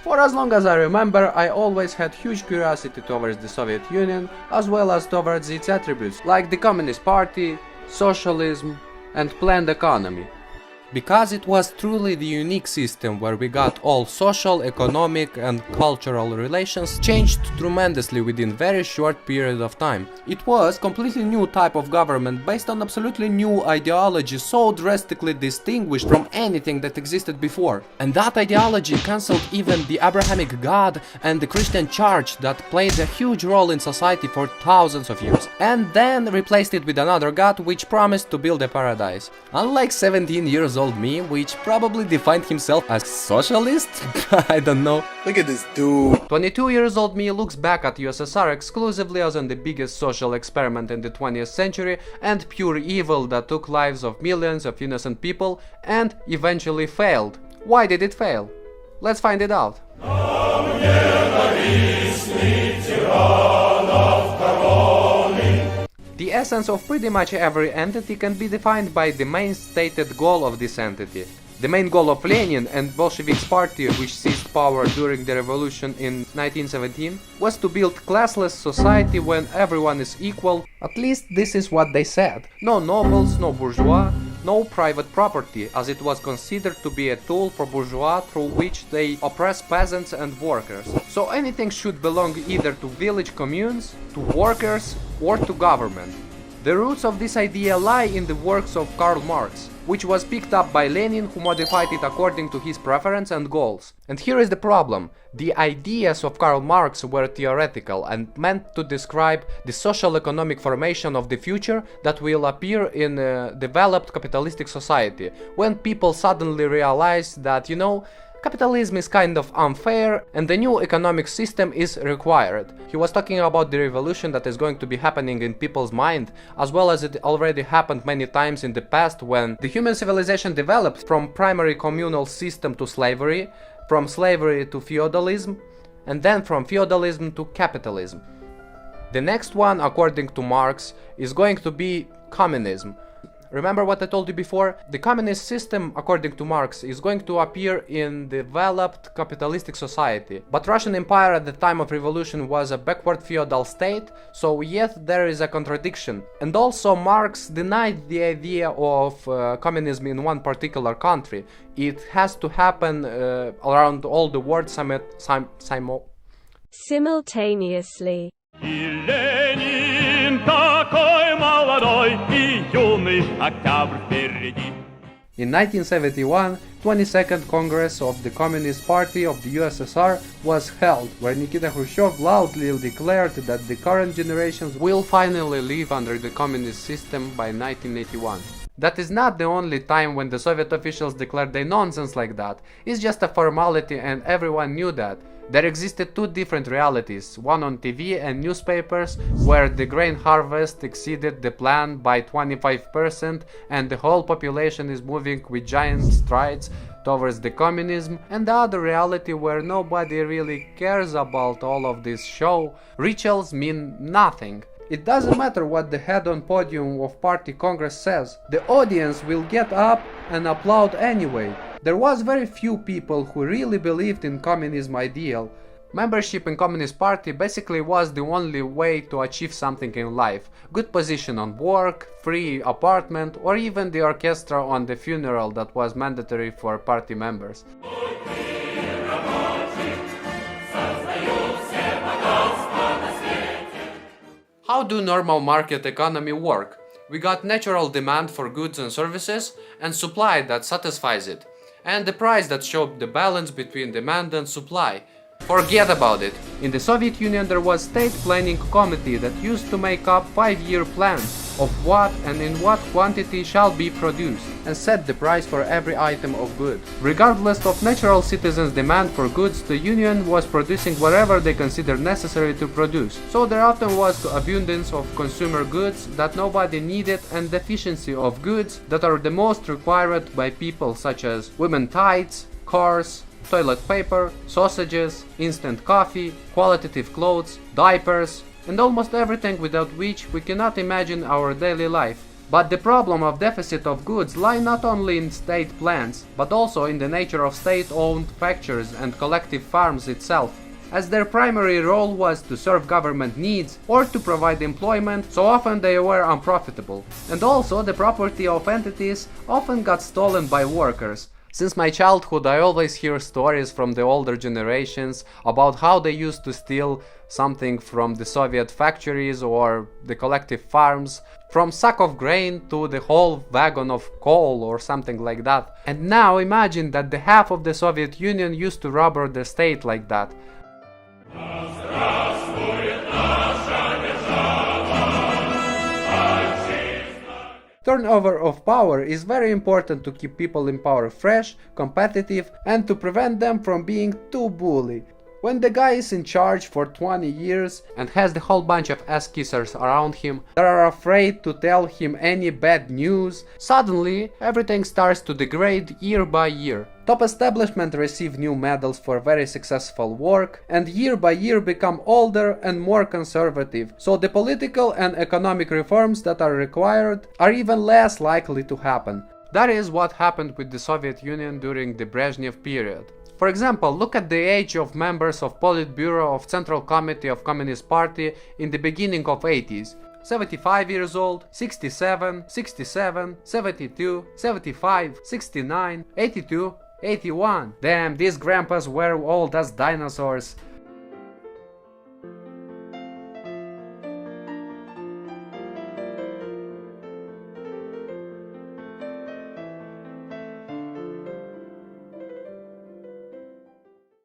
For as long as I remember, I always had huge curiosity towards the Soviet Union, as well as towards its attributes, like the Communist Party, socialism, and planned economy. Because it was truly the unique system where we got all social, economic and cultural relations changed tremendously within very short period of time. It was completely new type of government based on absolutely new ideology, so drastically distinguished from anything that existed before. And that ideology cancelled even the Abrahamic God and the Christian church that played a huge role in society for thousands of years, and then replaced it with another God which promised to build a paradise. Unlike 17 years old me, which probably defined himself as socialist? I don't know. Look at this dude. 22 years old me looks back at USSR exclusively as on the biggest social experiment in the 20th century and pure evil that took lives of millions of innocent people and eventually failed. Why did it fail? Let's find it out. The essence of pretty much every entity can be defined by the main stated goal of this entity. The main goal of Lenin and Bolsheviks party, which seized power during the revolution in 1917, was to build classless society when everyone is equal. At least this is what they said. No nobles, no bourgeois, no private property, as it was considered to be a tool for bourgeois through which they oppress peasants and workers. So anything should belong either to village communes, to workers, or to government. The roots of this idea lie in the works of Karl Marx, which was picked up by Lenin, who modified it according to his preference and goals. And here is the problem. The ideas of Karl Marx were theoretical and meant to describe the social economic formation of the future that will appear in a developed capitalistic society, when people suddenly realize that, capitalism is kind of unfair and the new economic system is required. He was talking about the revolution that is going to be happening in people's mind, as well as it already happened many times in the past when the human civilization developed from primary communal system to slavery, from slavery to feudalism, and then from feudalism to capitalism. The next one, according to Marx, is going to be communism. Remember what I told you before? The communist system, according to Marx, is going to appear in developed capitalistic society. But Russian Empire at the time of revolution was a backward feudal state, so yet there is a contradiction. And also Marx denied the idea of communism in one particular country. It has to happen around all the world simultaneously. In 1971, 22nd Congress of the Communist Party of the USSR was held, where Nikita Khrushchev loudly declared that the current generations will finally live under the communist system by 1981. That is not the only time when the Soviet officials declared a nonsense like that. It's just a formality and everyone knew that. There existed two different realities, one on TV and newspapers, where the grain harvest exceeded the plan by 25% and the whole population is moving with giant strides towards the communism, and the other reality where nobody really cares about all of this show. Rituals mean nothing. It doesn't matter what the head on podium of party congress says, the audience will get up and applaud anyway. There was very few people who really believed in communism ideal. Membership in Communist Party basically was the only way to achieve something in life. Good position on work, free apartment, or even the orchestra on the funeral that was mandatory for party members. How do normal market economy work? We got natural demand for goods and services and supply that satisfies it, and the price that showed the balance between demand and supply. Forget about it. In the Soviet Union there was state planning committee that used to make up 5-year plans of what and in what quantity shall be produced and set the price for every item of goods. Regardless of natural citizens' demand for goods, the Union was producing whatever they considered necessary to produce. So there often was abundance of consumer goods that nobody needed and deficiency of goods that are the most required by people, such as women tights, cars, toilet paper, sausages, instant coffee, qualitative clothes, diapers, and almost everything without which we cannot imagine our daily life. But the problem of deficit of goods lie not only in state plants, but also in the nature of state-owned factories and collective farms itself. As their primary role was to serve government needs or to provide employment, so often they were unprofitable. And also the property of entities often got stolen by workers. Since my childhood, I always hear stories from the older generations about how they used to steal something from the Soviet factories or the collective farms, from sack of grain to the whole wagon of coal or something like that. And now imagine that the half of the Soviet Union used to rob the state like that. Turnover of power is very important to keep people in power fresh, competitive, and to prevent them from being too bully. When the guy is in charge for 20 years and has the whole bunch of ass-kissers around him that are afraid to tell him any bad news, suddenly everything starts to degrade year by year. Top establishment receive new medals for very successful work and year by year become older and more conservative, so the political and economic reforms that are required are even less likely to happen. That is what happened with the Soviet Union during the Brezhnev period. For example, look at the age of members of Politburo of Central Committee of Communist Party in the beginning of 80s. 75 years old, 67, 67, 72, 75, 69, 82, 81. Damn, these grandpas were old as dinosaurs.